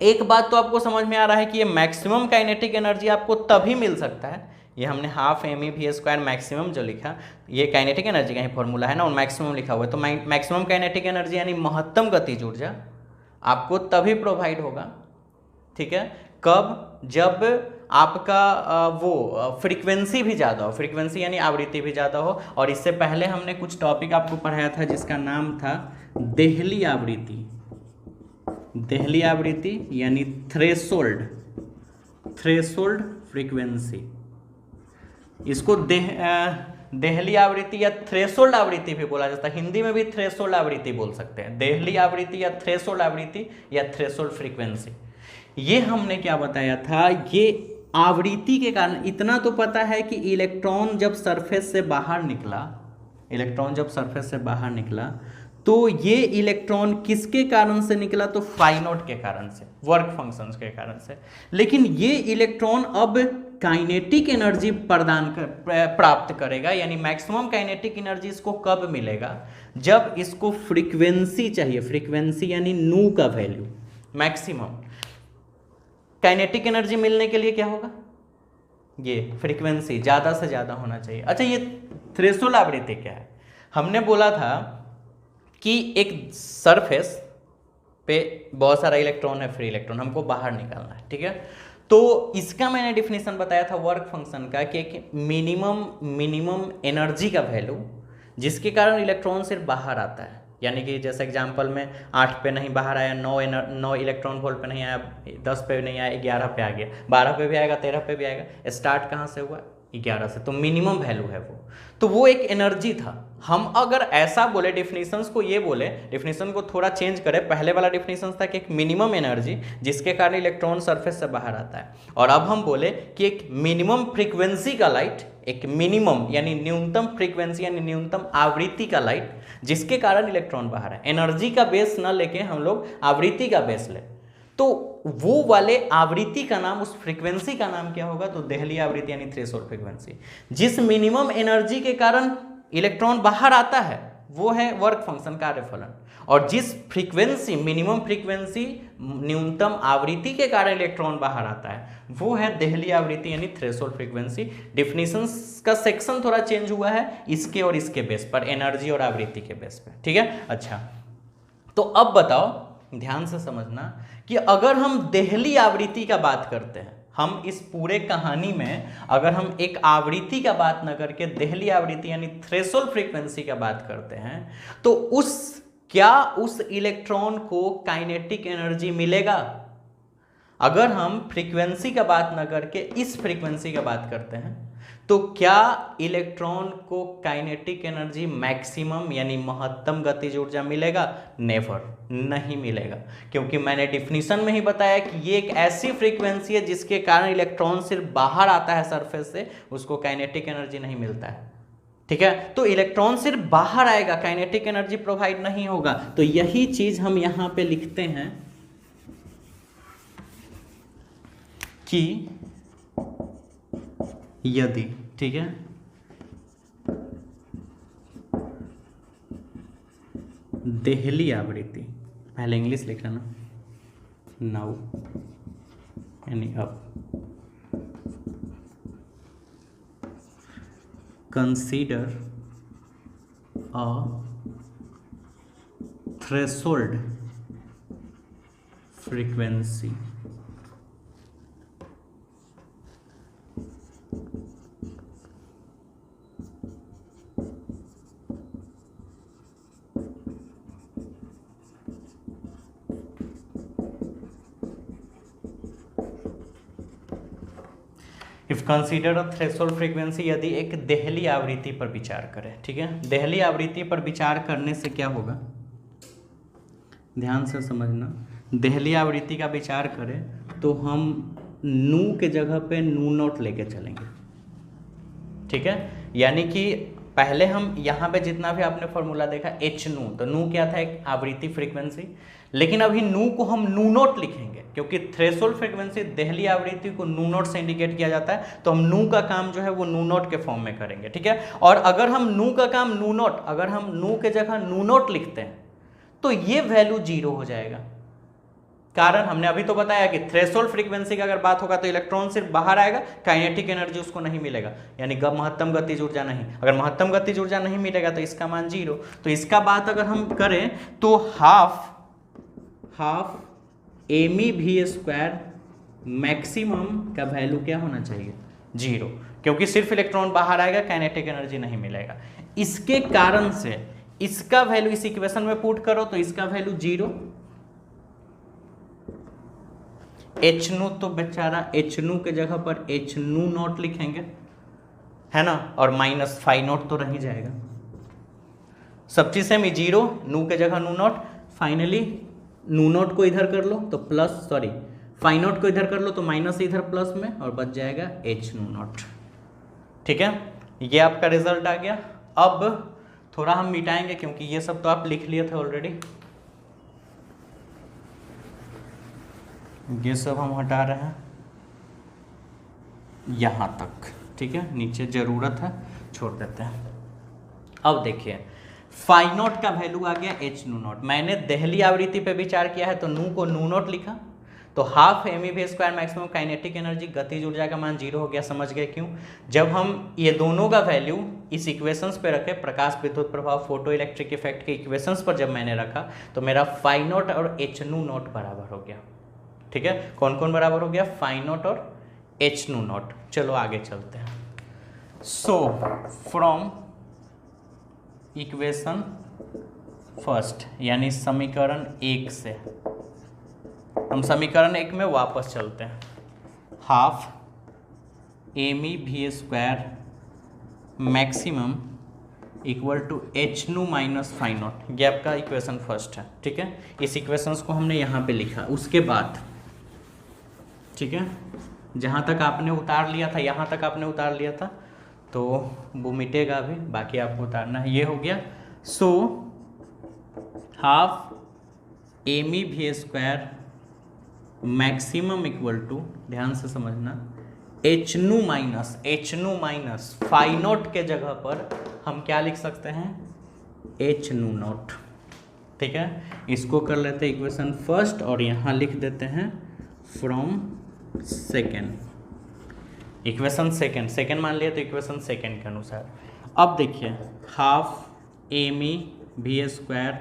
एक बात तो आपको समझ में आ रहा है कि ये मैक्सिमम काइनेटिक एनर्जी आपको तभी मिल सकता है, ये हमने हाफ mv² मैक्सिमम जो लिखा, ये काइनेटिक एनर्जी का ही फॉर्मूला है ना, और मैक्सिमम लिखा हुआ है। तो मैक्सिमम काइनेटिक एनर्जी यानी महत्तम गतिज ऊर्जा आपको तभी प्रोवाइड होगा, ठीक है, कब? जब आपका वो फ्रीक्वेंसी भी ज़्यादा हो, फ्रीक्वेंसी यानी आवृत्ति भी ज़्यादा हो। और इससे पहले हमने कुछ टॉपिक आपको पढ़ाया था जिसका नाम था देहली आवृत्ति। देहली आवृत्ति यानी थ्रेशोल्ड फ्रीक्वेंसी, इसको देहली आवृत्ति या थ्रेशोल्ड आवृत्ति भी बोला जाता है। हिंदी में भी थ्रेशोल्ड आवृत्ति बोल सकते हैं, देहली आवृत्ति या थ्रेशोल्ड आवृत्ति या थ्रेशोल्ड फ्रीक्वेंसी। ये हमने क्या बताया था? ये आवृत्ति के कारण इतना तो पता है कि इलेक्ट्रॉन जब सरफेस से बाहर निकला तो ये इलेक्ट्रॉन किसके कारण से निकला? तो फाई नॉट के कारण से, वर्क फंक्शंस के कारण से। लेकिन ये इलेक्ट्रॉन अब काइनेटिक एनर्जी प्राप्त करेगा, यानी मैक्सिमम काइनेटिक एनर्जी इसको कब मिलेगा? जब इसको फ्रीक्वेंसी चाहिए, फ्रीक्वेंसी यानी नू का वैल्यू मैक्सिमम। काइनेटिक एनर्जी मिलने के लिए क्या होगा? ये फ्रीक्वेंसी ज़्यादा से ज़्यादा होना चाहिए। अच्छा, ये थ्रेशोल्ड आवृत्ति क्या है? हमने बोला था कि एक सरफेस पे बहुत सारा इलेक्ट्रॉन है, फ्री इलेक्ट्रॉन, हमको बाहर निकालना है, ठीक है। तो इसका मैंने डिफिनेशन बताया था वर्क फंक्शन का कि एक मिनिमम एनर्जी का वैल्यू जिसके कारण इलेक्ट्रॉन सिर्फ बाहर आता है, यानी कि जैसे एग्जांपल में 8 पे नहीं बाहर आया, 9 इलेक्ट्रॉन वोल्ट पे नहीं आया, 10 पे नहीं आया, 11 पे आ गया, 12 पे भी आएगा, 13 पे भी आएगा। स्टार्ट कहाँ से हुआ? 11 से। तो मिनिमम वैल्यू है वो। तो वो एक एनर्जी था। हम अगर ऐसा बोले, डिफिनीशंस को ये बोले, डिफिनीशन को थोड़ा चेंज करें, पहले वाला डिफिनीशन था कि एक मिनिमम एनर्जी जिसके कारण इलेक्ट्रॉन सरफेस से बाहर आता है, और अब हम बोले कि एक मिनिमम फ्रीक्वेंसी का लाइट, एक मिनिमम यानी न्यूनतम फ्रीक्वेंसी यानी न्यूनतम आवृत्ति का लाइट जिसके कारण इलेक्ट्रॉन बाहर है। एनर्जी का बेस न लेके हम लोग आवृत्ति का बेस ले, तो वो वाले आवृत्ति का नाम, उस फ्रीक्वेंसी का नाम क्या होगा? तो देहली आवृत्ति यानी थ्रेशोल्ड फ्रीक्वेंसी। जिस मिनिमम एनर्जी के कारण इलेक्ट्रॉन बाहर आता है वो है वर्क फंक्शन, कार्यफलन। और जिस फ्रीक्वेंसी, मिनिमम फ्रीक्वेंसी, न्यूनतम आवृत्ति के कारण इलेक्ट्रॉन बाहर आता है वो है देहली आवृत्ति यानी थ्रेशोल्ड फ्रीक्वेंसी। डिफिनीशंस का सेक्शन थोड़ा चेंज हुआ है इसके और इसके बेस पर, एनर्जी और आवृत्ति के बेस पर, ठीक है। अच्छा, तो अब बताओ, ध्यान से समझना कि अगर हम देहली आवृत्ति का बात करते हैं, हम इस पूरे कहानी में अगर हम एक आवृत्ति का बात न करके देहली आवृत्ति यानी थ्रेशोल्ड फ्रीक्वेंसी का बात करते हैं, तो उस इलेक्ट्रॉन को काइनेटिक एनर्जी मिलेगा? अगर हम फ्रीक्वेंसी का बात न करके इस फ्रीक्वेंसी का बात करते हैं, तो क्या इलेक्ट्रॉन को काइनेटिक एनर्जी मैक्सिमम यानी महत्तम गतिज ऊर्जा मिलेगा? नेवर, नहीं मिलेगा। क्योंकि मैंने डिफिनीशन में ही बताया कि ये एक ऐसी फ्रीक्वेंसी है जिसके कारण इलेक्ट्रॉन सिर्फ बाहर आता है सरफेस से, उसको काइनेटिक एनर्जी नहीं मिलता है, ठीक है। तो इलेक्ट्रॉन सिर्फ बाहर आएगा, काइनेटिक एनर्जी प्रोवाइड नहीं होगा। तो यही चीज हम यहां पे लिखते हैं कि यदि, ठीक है, देहली आवृत्ति, पहले इंग्लिश लिख लेना, नाउ यानी अब, consider a threshold frequency if consider a threshold frequency, यदि एक देहली आवृत्ति पर विचार करें, ठीक है। देहली आवृत्ति पर विचार करने से क्या होगा, ध्यान से समझना। देहली आवृत्ति का विचार करें तो हम नू के जगह पे नू नोट लेके चलेंगे, ठीक है। यानी कि पहले हम यहाँ पे जितना भी आपने फॉर्मूला देखा एच नू, तो नू क्या था? एक आवृत्ति फ्रीक्वेंसी। लेकिन अभी नू को हम नू नोट लिखेंगे क्योंकि थ्रेशोल्ड फ्रीक्वेंसी देहली आवृत्ति को नू नोट से इंडिकेट किया जाता है, तो हम नू का काम जो है वो नू नोट के फॉर्म में करेंगे, ठीक है। और अगर हम नू का काम नू नोट, अगर हम नू के जगह नू नोट लिखते हैं तो ये वैल्यू 0 हो जाएगा। कारण हमने अभी तो बताया कि थ्रेशोल्ड फ्रीक्वेंसी का अगर बात होगा तो इलेक्ट्रॉन सिर्फ बाहर आएगा, काइनेटिक एनर्जी उसको नहीं मिलेगा, यानी महत्तम गतिज ऊर्जा नहीं। अगर महत्तम गतिज ऊर्जा नहीं मिलेगा तो इसका मान 0। तो इसका बात अगर हम करें तो हाफ mv² मैक्सिमम का वैल्यू क्या होना चाहिए? 0, क्योंकि सिर्फ इलेक्ट्रॉन बाहर आएगा, काइनेटिक एनर्जी नहीं मिलेगा। इसके कारण से इसका वैल्यू इस इक्वेशन में पुट करो तो इसका वैल्यू 0। एच नू तो बेचारा एच नू के जगह पर एच नू नॉट लिखेंगे, है ना, और माइनस फाई नॉट तो रह ही जाएगा। सब चीज सेम, 0, नू के जगह नू नॉट। फाइनली नू नॉट को इधर कर लो तो प्लस, सॉरी फाई नॉट को इधर कर लो तो माइनस इधर प्लस में, और बच जाएगा एच नू नॉट, ठीक है। ये आपका रिजल्ट आ गया। अब थोड़ा हम मिटाएंगे क्योंकि ये सब तो आप लिख लिए थे ऑलरेडी, ये सब हम हटा रहे हैं यहाँ तक, ठीक है, नीचे ज़रूरत है छोड़ देते हैं। अब देखिए फाई नॉट का वैल्यू आ गया एच नू नॉट। मैंने दहली आवृत्ति पे विचार किया है तो नू को नू नॉट लिखा, तो half m e v square maximum kinetic energy, गतिज ऊर्जा का मान 0 हो गया। समझ गए क्यों? जब हम ये दोनों का वैल्यू इस इक्वेशंस पे रखे, प्रकाश विद्युत प्रभाव फोटो इलेक्ट्रिक इफेक्ट के इक्वेशंस पर जब मैंने रखा तो मेरा फाई नॉट और एच नू नॉट बराबर हो गया। ठीक है, कौन कौन बराबर हो गया? फाई नॉट और एच नू नॉट। चलो आगे चलते हैं। सो फ्रॉम इक्वेशन फर्स्ट यानी समीकरण 1 से हम समीकरण 1 में वापस चलते हैं। Half m e v square maximum equal to h nu minus phi naught, ये आपका इक्वेशन फर्स्ट है। ठीक है, इस इक्वेशंस को हमने यहाँ पे लिखा। उसके बाद ठीक है, जहाँ तक आपने उतार लिया था, यहाँ तक आपने उतार लिया था तो वो मिटेगा अभी, बाकी आपको उतारना है। ये हो गया। So half m e v square maximum equal to, ध्यान से समझना, H nu minus phi not के जगह पर हम क्या लिख सकते हैं? एच नू नॉट। ठीक है, इसको कर लेते हैं इक्वेशन फर्स्ट और यहाँ लिख देते हैं फ्रॉम सेकेंड। इक्वेशन सेकेंड मान लिया तो इक्वेशन सेकेंड के अनुसार। अब देखिए half m e v square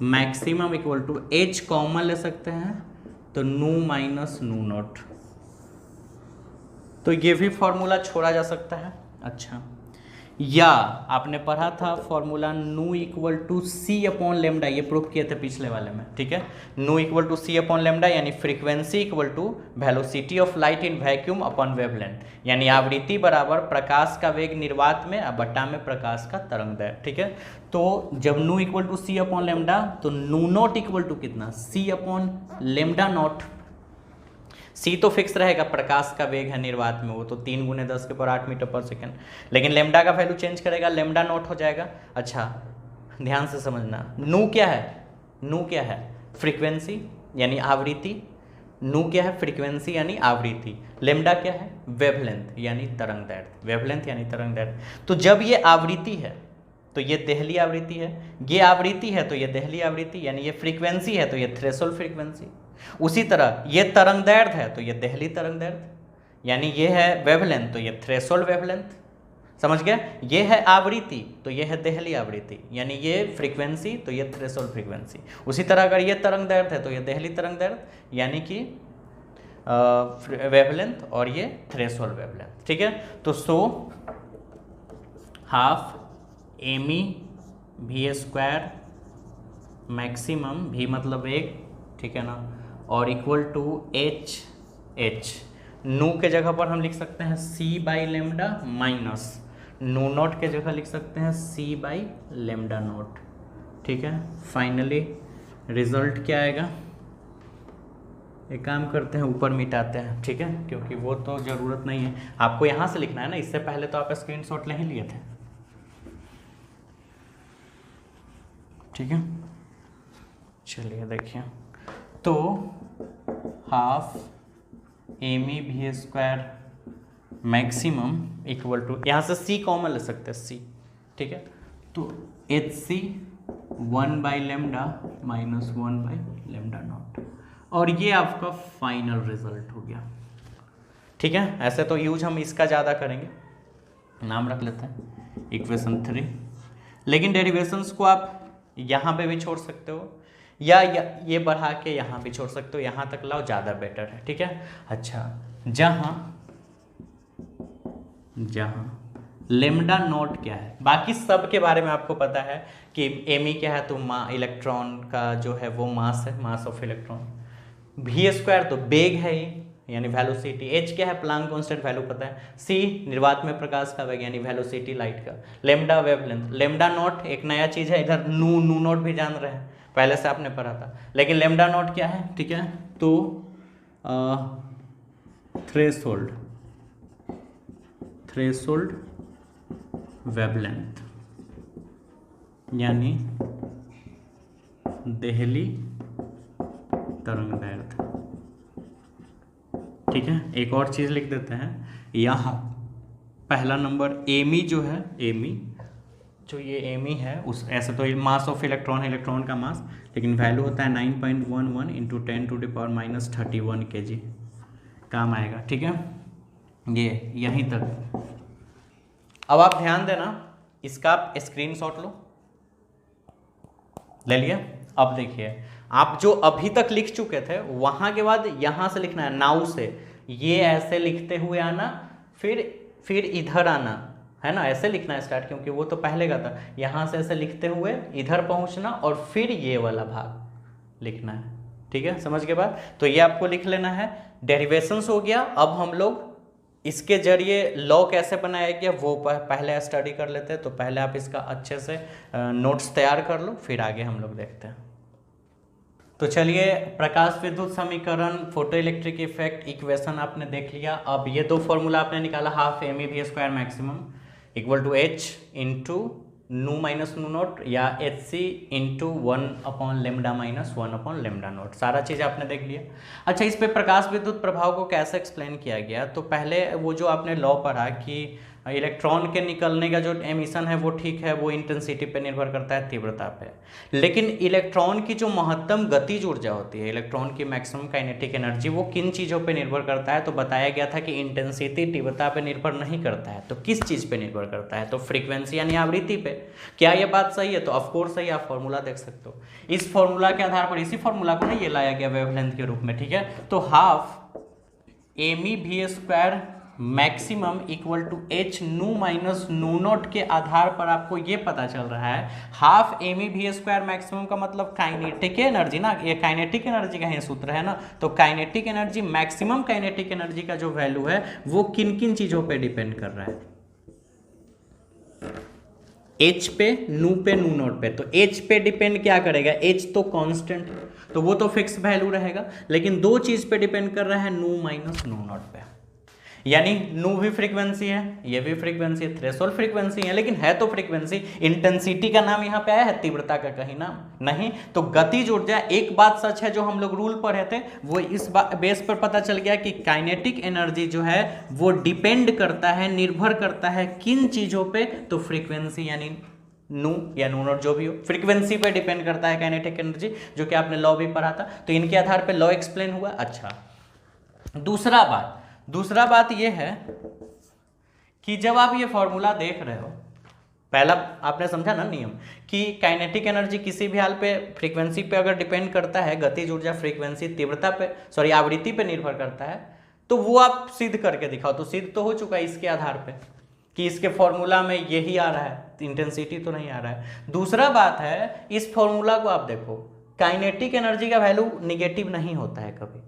maximum equal to h common ले सकते हैं तो नू माइनस नू नॉट, तो ये भी फॉर्मूला छोड़ा जा सकता है। अच्छा, या आपने पढ़ा था formula nu equal to c upon lambda, ये प्रूफ किए थे पिछले वाले में। ठीक है, nu equal to c upon lambda यानी frequency equal to velocity of light in vacuum upon wavelength, यानी आवृत्ति बराबर प्रकाश का वेग निर्वात में बट्टा में प्रकाश का तरंग दैर्घ्य। ठीक है, तो जब nu equal to c upon lambda तो नू नॉट इक्वल टू कितना? C upon lambda naught. C तो फिक्स रहेगा, प्रकाश का वेग है निर्वात में, वो तो 3 × 10⁸ मीटर पर सेकेंड, लेकिन लेमडा का वैल्यू चेंज करेगा, लेमडा नॉट हो जाएगा। अच्छा, ध्यान से समझना, नू क्या है? नू क्या है? फ्रीक्वेंसी यानी आवृत्ति। नू क्या है? फ्रीक्वेंसी यानी आवृत्ति। लेमडा क्या है? वेवलेंथ यानी तरंग दैर्घ्य। वेवलेंथ यानी तरंग दैर्घ्य। तो जब ये आवृत्ति है तो ये दहली आवृत्ति है, ये आवृत्ति है तो ये दहली आवृत्ति, यानी ये फ्रीक्वेंसी है तो ये थ्रेशोल्ड फ्रीक्वेंसी। उसी तरह ये तरंग दैर्घ्य है तो ये दहली तरंग दैर्घ्य, यानी ये है वेवलेंथ तो ये थ्रेशोल्ड वेवलेंथ। समझ गए? ये है आवृत्ति तो ये है दहली आवृत्ति, यानी ये फ्रीक्वेंसी तो ये थ्रेशोल्ड फ्रीक्वेंसी। उसी तरह अगर ये तरंग दैर्घ्य है तो ये दहली तरंग दैर्घ्य, यानी कि वेवलेंथ, और ये थ्रेशोल्ड वेवलेंथ। ठीक है, तो so half m e v square maximum, भी मतलब एक, ठीक है ना, और इक्वल टू एच नू के जगह पर हम लिख सकते हैं सी बाई लेमडा माइनस नू नॉट के जगह लिख सकते हैं सी बाई लेमडा नॉट। ठीक है, फाइनली रिजल्ट क्या आएगा? एक काम करते हैं, ऊपर मिटाते हैं। ठीक है, क्योंकि वो तो ज़रूरत नहीं है, आपको यहाँ से लिखना है ना, इससे पहले तो आप स्क्रीनशॉट नहीं लिए थे। ठीक है, चलिए देखिए, तो half m e v square maximum equal to, यहाँ से सी कॉमन ले सकते हैं, सी। ठीक है, तो h c 1 by lambda minus 1 by lambda naught, और ये आपका फाइनल रिजल्ट हो गया। ठीक है, ऐसे तो यूज हम इसका ज़्यादा करेंगे, नाम रख लेते हैं इक्वेशन 3, लेकिन डेरिवेशंस को आप यहाँ पे भी छोड़ सकते हो या ये बढ़ा के यहाँ भी छोड़ सकते हो, यहाँ तक लाओ, ज़्यादा बेटर है। ठीक है, अच्छा, जहाँ लेमडा नॉट क्या है, बाकी सब के बारे में आपको पता है कि एम ई क्या है, तो इलेक्ट्रॉन का जो है वो मास है, mass of electron. V square तो बेग है ये, यानी वेलोसिटी। एच क्या है? प्लांक कांस्टेंट वैल्यू पता है। सी निर्वात में प्रकाश का वेग यानी वेलोसिटी लाइट का। Lambda wavelength. लेमडा नॉट एक नया चीज़ है, इधर नू नॉट भी जान रहे हैं, पहले से आपने पढ़ा था, लेकिन लेमडा नॉट क्या है? ठीक है, तो थ्रेशोल्ड वेवलेंथ। यानी देहली तरंग दैर्ध्य। ठीक है, एक और चीज़ लिख देते हैं यहाँ। पहला नंबर एमी जो है, एमी जो ये एमी है, उस ऐसे तो मास ऑफ इलेक्ट्रॉन है, इलेक्ट्रॉन का मास, लेकिन वैल्यू होता है 9.11 इंटू 10⁻⁻31 kg, काम आएगा। ठीक है, ये यहीं तक। अब आप ध्यान देना, इसका आप स्क्रीनशॉट लो, ले लिया। अब देखिए, आप जो अभी तक लिख चुके थे वहां के बाद यहां से लिखना है, नाउ से ये ऐसे लिखते हुए आना, फिर इधर आना है ना, ऐसे लिखना है स्टार्ट, क्योंकि वो तो पहले का था। यहां से ऐसे लिखते हुए इधर पहुंचना और फिर ये वाला भाग लिखना है। ठीक है, समझ के बाद तो ये आपको लिख लेना है। डेरिवेशंस हो गया। अब हम लोग इसके जरिए लॉ कैसे बनाया गया वो पहले स्टडी कर लेते हैं। तो पहले आप इसका अच्छे से नोट्स तैयार कर लो, फिर आगे हम लोग देखते हैं। तो चलिए, प्रकाश विद्युत समीकरण, फोटो इलेक्ट्रिक इफेक्ट इक्वेशन आपने देख लिया। अब ये दो फॉर्मूला आपने निकाला, half m e v square maximum equal to h into nu minus nu nought, या h c into 1/λ minus 1/λ nought. सारा चीज़ आपने देख लिया। अच्छा, इस पे प्रकाश विद्युत प्रभाव को कैसे एक्सप्लेन किया गया? तो पहले वो जो आपने लॉ पढ़ा कि इलेक्ट्रॉन के निकलने का जो एमिशन है वो ठीक है, वो इंटेंसिटी पे निर्भर करता है, तीव्रता पे। लेकिन इलेक्ट्रॉन की जो महत्तम गतिज ऊर्जा होती है, इलेक्ट्रॉन की मैक्सिमम काइनेटिक एनर्जी, वो किन चीज़ों पे निर्भर करता है? तो बताया गया था कि इंटेंसिटी तीव्रता पे निर्भर नहीं करता है। तो किस चीज़ पे निर्भर करता है? तो फ्रीक्वेंसी यानी आवृत्ति पे। क्या ये बात सही है? तो ऑफकोर्स सही, आप फॉर्मूला देख सकते हो। इस फॉर्मूला के आधार पर, इसी फॉर्मूला को ना ये लाया गया वेवलेंथ के रूप में। ठीक है, तो half m e v square maximum equal to h nu minus nu naught के आधार पर आपको ये पता चल रहा है, half m e v square maximum का मतलब काइनेटिक एनर्जी ना, ये काइनेटिक एनर्जी का ही सूत्र है ना। तो kinetic energy, maximum kinetic energy का जो वैल्यू है वो किन किन चीजों पे डिपेंड कर रहा है? एच पे, नू पे, नू नोट पे। तो एच पे डिपेंड क्या करेगा? एच तो कांस्टेंट, तो वो तो फिक्स वैल्यू रहेगा। लेकिन दो चीज पे डिपेंड कर रहा है, नू माइनस नू नोट पे। यानी नू भी फ्रीक्वेंसी है, ये भी फ्रीक्वेंसी है, थ्रेशोल्ड फ्रीक्वेंसी है, लेकिन है तो फ्रीक्वेंसी। इंटेंसिटी का नाम यहाँ पे आया है, तीव्रता का कहीं नाम नहीं। तो गतिज ऊर्जा, एक बात सच है जो हम लोग रूल पढ़े थे, वो इस बेस पर पता चल गया कि काइनेटिक एनर्जी जो है वो डिपेंड करता है, निर्भर करता है किन चीजों पे? तो फ्रीक्वेंसी यानी नू या नू नोट जो भी हो, फ्रीक्वेंसी पे डिपेंड करता है काइनेटिक एनर्जी, जो कि आपने लॉ भी पढ़ा था। तो इनके आधार पे लॉ एक्सप्लेन हुआ। अच्छा, दूसरा बात यह है कि जब आप ये फॉर्मूला देख रहे हो, पहला आपने समझा ना नियम कि काइनेटिक एनर्जी किसी भी हाल पे फ्रीक्वेंसी पे अगर डिपेंड करता है, गतिज ऊर्जा फ्रीक्वेंसी तीव्रता पे, सॉरी आवृत्ति पे निर्भर करता है, तो वो आप सिद्ध करके दिखाओ। तो सिद्ध तो हो चुका है इसके आधार पे कि इसके फॉर्मूला में यही आ रहा है, इंटेंसिटी तो नहीं आ रहा है। दूसरा बात है, इस फॉर्मूला को आप देखो, काइनेटिक एनर्जी का वैल्यू निगेटिव नहीं होता है कभी।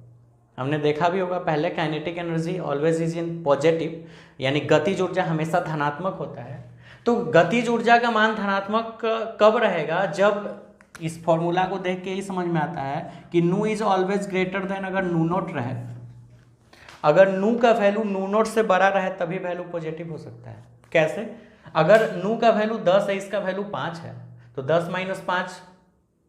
हमने देखा भी होगा पहले, kinetic energy always is in positive, यानी गतिज ऊर्जा हमेशा धनात्मक होता है। तो गतिज ऊर्जा का मान धनात्मक कब रहेगा? जब इस फॉर्मूला को देख के ही समझ में आता है कि नू इज ऑलवेज ग्रेटर देन, अगर नू नोट रहे, अगर नू का वैल्यू नू नोट से बड़ा रहे तभी वैल्यू पॉजिटिव हो सकता है। कैसे? अगर नू का वैल्यू 10 है, इसका वैल्यू 5 है, तो 10 माइनस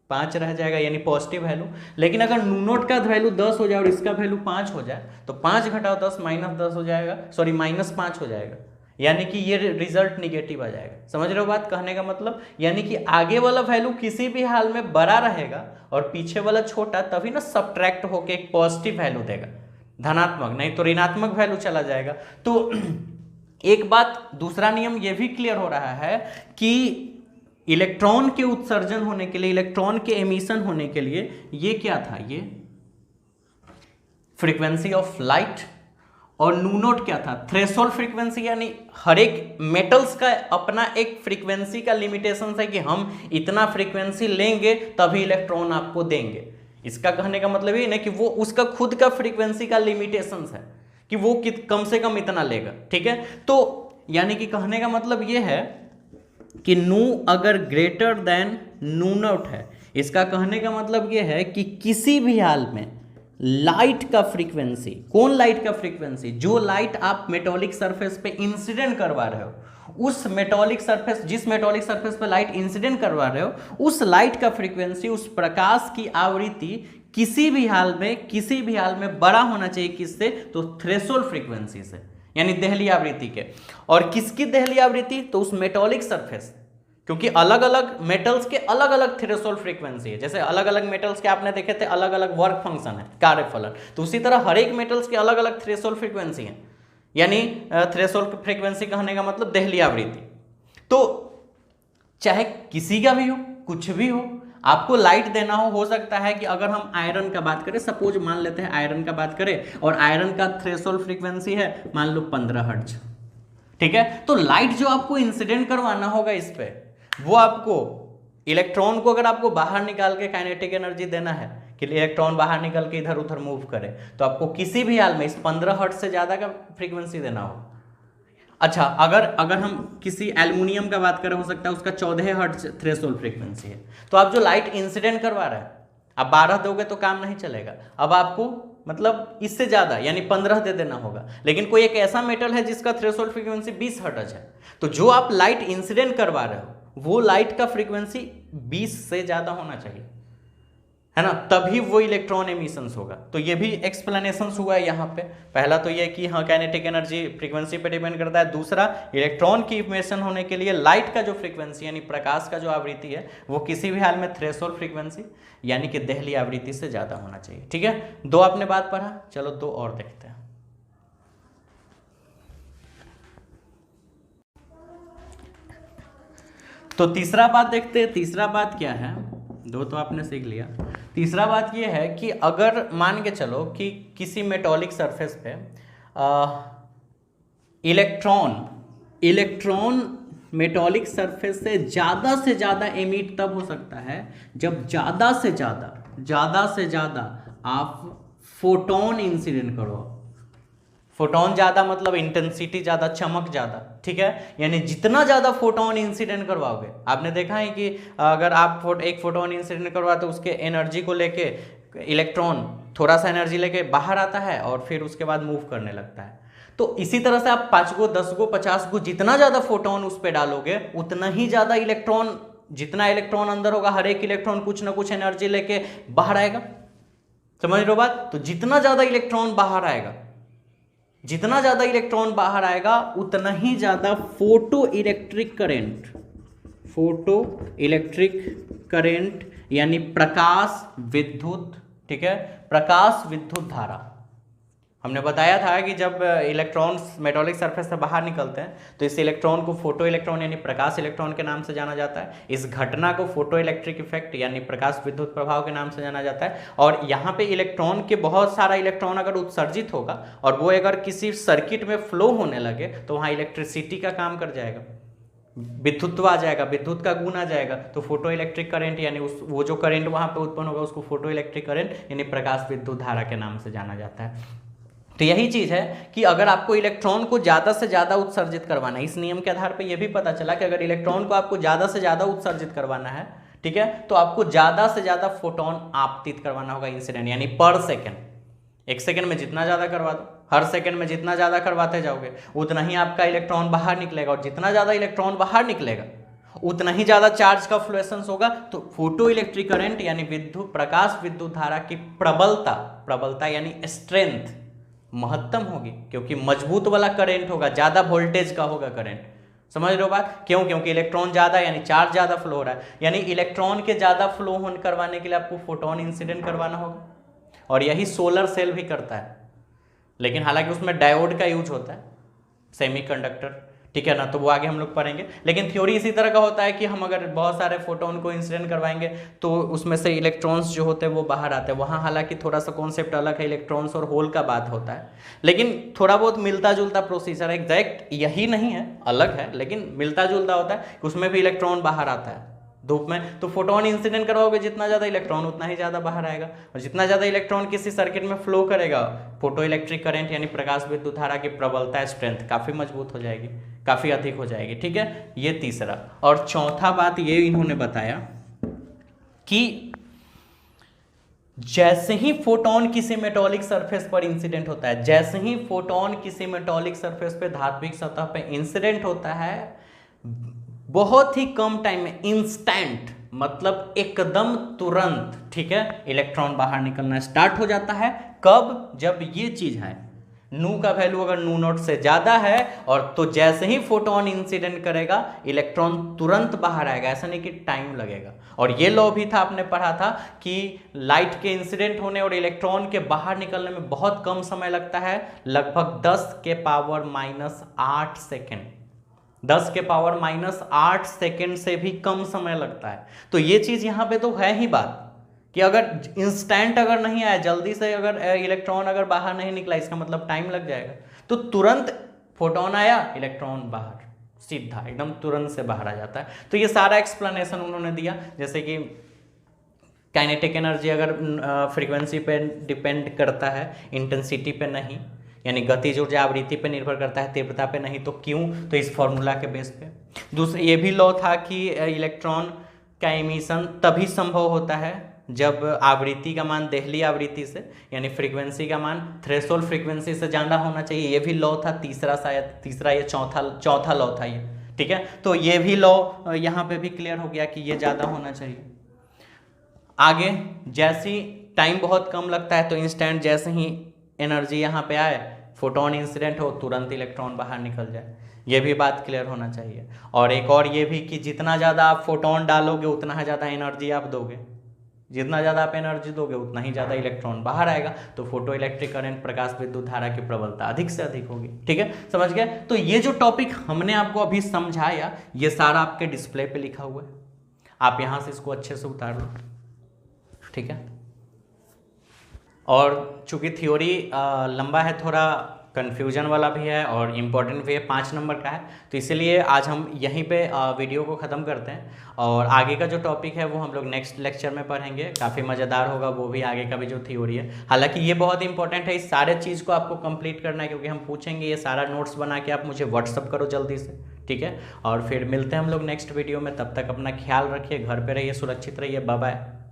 5 रह जाएगा, यानी पॉजिटिव वैल्यू। लेकिन अगर नू नोट का वैल्यू 10 हो जाए और इसका वैल्यू 5 हो जाए, तो 5 घटाओ 10 माइनस 10 हो जाएगा, सॉरी माइनस 5 हो जाएगा, यानी कि ये रिजल्ट निगेटिव आ जाएगा। समझ रहे हो बात कहने का मतलब? यानी कि आगे वाला वैल्यू किसी भी हाल में बड़ा रहेगा और पीछे वाला छोटा, तभी ना सब्ट्रैक्ट होके एक पॉजिटिव वैल्यू देगा, धनात्मक, नहीं तो ऋणात्मक वैल्यू चला जाएगा। तो एक बात, दूसरा नियम ये भी क्लियर हो रहा है कि इलेक्ट्रॉन के उत्सर्जन होने के लिए, इलेक्ट्रॉन के एमिशन होने के लिए, ये क्या था? ये फ्रीक्वेंसी ऑफ लाइट, और नू नोट क्या था? Threshold frequency. यानी हर एक मेटल्स का अपना एक फ्रीक्वेंसी का लिमिटेशन है कि हम इतना फ्रीक्वेंसी लेंगे तभी इलेक्ट्रॉन आपको देंगे। इसका कहने का मतलब ये ना कि वो उसका खुद का फ्रीक्वेंसी का लिमिटेशन है कि वो कम से कम इतना लेगा। ठीक है, तो यानी कि कहने का मतलब ये है कि नू अगर ग्रेटर देन नू नोट है, इसका कहने का मतलब ये है कि किसी भी हाल में लाइट का फ्रीक्वेंसी, कौन लाइट का फ्रीक्वेंसी? जो लाइट आप मेटॉलिक सरफेस पे इंसिडेंट करवा रहे हो, उस मेटॉलिक सरफेस, जिस मेटॉलिक सरफेस पे लाइट इंसिडेंट करवा रहे हो, उस लाइट का फ्रीक्वेंसी, उस प्रकाश की आवृत्ति किसी भी हाल में बड़ा होना चाहिए। किससे? तो थ्रेशोल्ड फ्रीक्वेंसी से, यानी देहली आवृत्ति के। और किसकी देहली आवृत्ति? तो उस मेटॉलिक सरफेस, क्योंकि अलग अलग मेटल्स के अलग अलग थ्रेशोल्ड फ्रीक्वेंसी है। जैसे अलग अलग मेटल्स के आपने देखे थे अलग अलग वर्क फंक्शन है, कार्यफलन, तो उसी तरह हर एक मेटल्स के अलग अलग थ्रेशोल्ड फ्रीक्वेंसी है। यानी थ्रेशोल्ड फ्रीक्वेंसी कहने का मतलब देहली आवृत्ति। तो चाहे किसी का भी हो, कुछ भी हो, आपको लाइट देना हो सकता है कि अगर हम आयरन का बात करें, सपोज मान लेते हैं आयरन का बात करें, और आयरन का थ्रेशोल्ड फ्रीक्वेंसी है मान लो 15 हर्ट्ज, ठीक है। तो लाइट जो आपको इंसिडेंट करवाना होगा इस पे, वो आपको इलेक्ट्रॉन को अगर आपको बाहर निकाल के काइनेटिक एनर्जी देना है कि इलेक्ट्रॉन बाहर निकल के इधर उधर मूव करे, तो आपको किसी भी हाल में इस 15 हर्ट्ज से ज्यादा का फ्रीक्वेंसी देना होगा। अच्छा, अगर हम किसी एल्युमिनियम का बात करें, हो सकता है उसका 14 हर्ट्ज थ्रेशोल्ड फ्रीक्वेंसी है, तो आप जो लाइट इंसिडेंट करवा रहे हैं, आप 12 दोगे तो काम नहीं चलेगा, अब आपको मतलब इससे ज्यादा यानी 15 दे देना होगा। लेकिन कोई एक ऐसा मेटल है जिसका थ्रेशोल्ड फ्रीक्वेंसी 20 हर्ट्ज है, तो जो आप लाइट इंसिडेंट करवा रहे हो वो लाइट का फ्रीक्वेंसी 20 से ज्यादा होना चाहिए, है ना, तभी वो इलेक्ट्रॉन एमिशंस होगा। तो ये भी एक्सप्लेनेशन हुआ है यहाँ पे। पहला तो ये कि हाँ काइनेटिक एनर्जी फ्रीक्वेंसी पे डिपेंड करता है। दूसरा, इलेक्ट्रॉन की इमिशन होने के लिए लाइट का जो फ्रीक्वेंसी यानी प्रकाश का जो आवृत्ति है वो किसी भी हाल में थ्रेशोल्ड फ्रीक्वेंसी यानी कि देहली आवृत्ति से ज्यादा होना चाहिए। ठीक है, 2 आपने बात पढ़ा, चलो 2 और देखते हैं। तो तीसरा बात देखते हैं। तीसरा बात क्या है? 2 तो आपने सीख लिया। तीसरा बात ये है कि अगर मान के चलो कि किसी मेटॉलिक सरफेस पे इलेक्ट्रॉन मेटॉलिक सरफेस से ज़्यादा एमिट तब हो सकता है जब ज़्यादा से ज़्यादा आप फोटोन इंसिडेंट करो। फोटोन ज़्यादा मतलब इंटेंसिटी ज़्यादा, चमक ज़्यादा, ठीक है। यानी जितना ज़्यादा फोटोन इंसिडेंट करवाओगे, आपने देखा है कि अगर आप एक फोटोन इंसिडेंट करवाते तो उसके एनर्जी को लेके इलेक्ट्रॉन थोड़ा सा एनर्जी लेके बाहर आता है और फिर उसके बाद मूव करने लगता है। तो इसी तरह से आप 5 गो 10 गो 50 गो जितना ज़्यादा फोटोन उस पर डालोगे उतना ही ज़्यादा इलेक्ट्रॉन, जितना इलेक्ट्रॉन अंदर होगा हर एक इलेक्ट्रॉन कुछ ना कुछ एनर्जी लेके बाहर आएगा। समझ रहे हो बात? तो जितना ज़्यादा इलेक्ट्रॉन बाहर आएगा, जितना ज्यादा इलेक्ट्रॉन बाहर आएगा उतना ही ज्यादा फोटो इलेक्ट्रिक करंट यानी प्रकाश विद्युत, ठीक है, प्रकाश विद्युत धारा। हमने बताया था कि जब इलेक्ट्रॉन्स मेटॉलिक सरफेस से बाहर निकलते हैं तो इस इलेक्ट्रॉन को फोटो इलेक्ट्रॉन यानी प्रकाश इलेक्ट्रॉन के नाम से जाना जाता है। इस घटना को फोटो इलेक्ट्रिक इफेक्ट यानी प्रकाश विद्युत प्रभाव के नाम से जाना जाता है। और यहाँ पे इलेक्ट्रॉन के बहुत सारा इलेक्ट्रॉन अगर उत्सर्जित होगा और वो अगर किसी सर्किट में फ्लो होने लगे तो वहाँ इलेक्ट्रिसिटी का काम कर जाएगा, विद्युत्व आ जाएगा, विद्युत का गुण आ जाएगा। तो फोटो इलेक्ट्रिक करंट यानी वो जो करंट वहाँ पे उत्पन्न होगा उसको फोटो इलेक्ट्रिक करंट यानी प्रकाश विद्युत धारा के नाम से जाना जाता है। तो यही चीज है कि अगर आपको इलेक्ट्रॉन को ज्यादा से ज्यादा उत्सर्जित करवाना है, इस नियम के आधार पर यह भी पता चला कि अगर इलेक्ट्रॉन को आपको ज्यादा से ज्यादा उत्सर्जित करवाना है, ठीक है, तो आपको ज्यादा से ज्यादा फोटोन आपतित करवाना होगा इंसिडेंट, यानी पर सेकेंड। 1 सेकेंड में जितना ज्यादा करवा दो, हर सेकेंड में जितना ज्यादा करवाते जाओगे उतना ही आपका इलेक्ट्रॉन बाहर निकलेगा, और जितना ज्यादा इलेक्ट्रॉन बाहर निकलेगा उतना ही ज्यादा चार्ज का फ्लुएसेंस होगा। तो फोटो इलेक्ट्रिक करंट यानी प्रकाश विद्युत धारा की प्रबलता यानी स्ट्रेंथ महत्तम होगी, क्योंकि मजबूत वाला करंट होगा, ज्यादा वोल्टेज का होगा करंट। समझ रहे हो बात? क्यों? क्योंकि इलेक्ट्रॉन ज्यादा यानी चार्ज ज्यादा फ्लो हो रहा है, यानी इलेक्ट्रॉन के ज्यादा फ्लो होने करवाने के लिए आपको फोटोन इंसिडेंट करवाना होगा। और यही सोलर सेल भी करता है, लेकिन हालांकि उसमें डायोड का यूज होता है, सेमीकंडक्टर, ठीक है ना, तो वो आगे हम लोग पढ़ेंगे। लेकिन थ्योरी इसी तरह का होता है कि हम अगर बहुत सारे फोटोन को इंसिडेंट करवाएंगे तो उसमें से इलेक्ट्रॉन्स जो होते हैं वो बाहर आते हैं। वहाँ हालांकि थोड़ा सा कॉन्सेप्ट अलग है, इलेक्ट्रॉन्स और होल का बात होता है, लेकिन थोड़ा बहुत मिलता जुलता प्रोसीजर है, एग्जैक्ट यही नहीं है, अलग है लेकिन मिलता जुलता होता है। उसमें भी इलेक्ट्रॉन बाहर आता है धूप में, तो फोटोन इंसिडेंट करवाओगे जितना ज़्यादा इलेक्ट्रॉन उतना ही ज़्यादा बाहर आएगा, और जितना ज़्यादा इलेक्ट्रॉन किसी सर्किट में फ्लो करेगा फोटो इलेक्ट्रिक करंट यानी प्रकाश विद्युत धारा की प्रबलता स्ट्रेंथ काफ़ी मजबूत हो जाएगी, काफ़ी अधिक हो जाएगी। ठीक है, ये तीसरा। और चौथा बात ये इन्होंने बताया कि जैसे ही फोटोन किसी मेटॉलिक सरफेस पर इंसिडेंट होता है, जैसे ही फोटोन किसी मेटॉलिक सरफेस पे धात्विक सतह पे इंसिडेंट होता है, बहुत ही कम टाइम में, इंस्टेंट मतलब एकदम तुरंत, ठीक है, इलेक्ट्रॉन बाहर निकलना स्टार्ट हो जाता है। कब? जब ये चीज है नू का वैल्यू अगर नू नॉट से ज्यादा है, और तो जैसे ही फोटोन इंसिडेंट करेगा इलेक्ट्रॉन तुरंत बाहर आएगा, ऐसा नहीं कि टाइम लगेगा। और ये लॉ भी था, आपने पढ़ा था कि लाइट के इंसिडेंट होने और इलेक्ट्रॉन के बाहर निकलने में बहुत कम समय लगता है, लगभग 10 के पावर -8 सेकेंड, 10 के पावर -8 सेकेंड से भी कम समय लगता है। तो ये चीज यहां पे तो है ही बात कि अगर इंस्टेंट अगर नहीं आया, जल्दी से अगर इलेक्ट्रॉन अगर बाहर नहीं निकला, इसका मतलब टाइम लग जाएगा। तो तुरंत फोटोन आया, इलेक्ट्रॉन बाहर, सीधा एकदम तुरंत से बाहर आ जाता है। तो ये सारा एक्सप्लेनेशन उन्होंने दिया, जैसे कि काइनेटिक एनर्जी अगर फ्रीक्वेंसी पे डिपेंड करता है, इंटेंसिटी पे नहीं, यानी गतिज ऊर्जा आवृत्ति पे निर्भर करता है, तीव्रता पे नहीं, तो क्यों? तो इस फॉर्मूला के बेस पे। दूसरा ये भी लॉ था कि इलेक्ट्रॉन का एमिशन तभी संभव होता है जब आवृत्ति का मान देहली आवृत्ति से, यानी फ्रीक्वेंसी का मान थ्रेशोल्ड फ्रीक्वेंसी से ज़्यादा होना चाहिए। ये भी लॉ था, तीसरा शायद, तीसरा ये चौथा लॉ था ये, ठीक है। तो ये भी लॉ यहाँ पे भी क्लियर हो गया कि ये ज़्यादा होना चाहिए। आगे जैसी टाइम बहुत कम लगता है, तो इंस्टेंट जैसे ही एनर्जी यहाँ पे आए, फोटोन इंसिडेंट हो, तुरंत इलेक्ट्रॉन बाहर निकल जाए, ये भी बात क्लियर होना चाहिए। और एक और ये भी कि जितना ज़्यादा आप फोटोन डालोगे उतना ही ज़्यादा एनर्जी आप दोगे, जितना ज़्यादा आप एनर्जी दोगे उतना ही ज़्यादा इलेक्ट्रॉन बाहर आएगा, तो फोटो इलेक्ट्रिक करंट, प्रकाश विद्युत धारा की प्रबलता अधिक से अधिक होगी, ठीक है, समझ गए। तो ये जो टॉपिक हमने आपको अभी समझाया, ये सारा आपके डिस्प्ले पे लिखा हुआ है, आप यहाँ से इसको अच्छे से उतार लो, ठीक है। और चूंकि थ्योरी लंबा है, थोड़ा कन्फ्यूजन वाला भी है और इम्पोर्टेंट भी है, 5 नंबर का है, तो इसीलिए आज हम यहीं पे वीडियो को ख़त्म करते हैं। और आगे का जो टॉपिक है वो हम लोग नेक्स्ट लेक्चर में पढ़ेंगे, काफ़ी मज़ेदार होगा वो भी, आगे का भी जो थ्योरी है। हालांकि ये बहुत इंपॉर्टेंट है, इस सारे चीज़ को आपको कंप्लीट करना है, क्योंकि हम पूछेंगे, ये सारा नोट्स बना के आप मुझे व्हाट्सअप करो जल्दी से, ठीक है। और फिर मिलते हैं हम लोग नेक्स्ट वीडियो में, तब तक अपना ख्याल रखिए, घर पर रहिए, सुरक्षित रहिए, बाय बाय।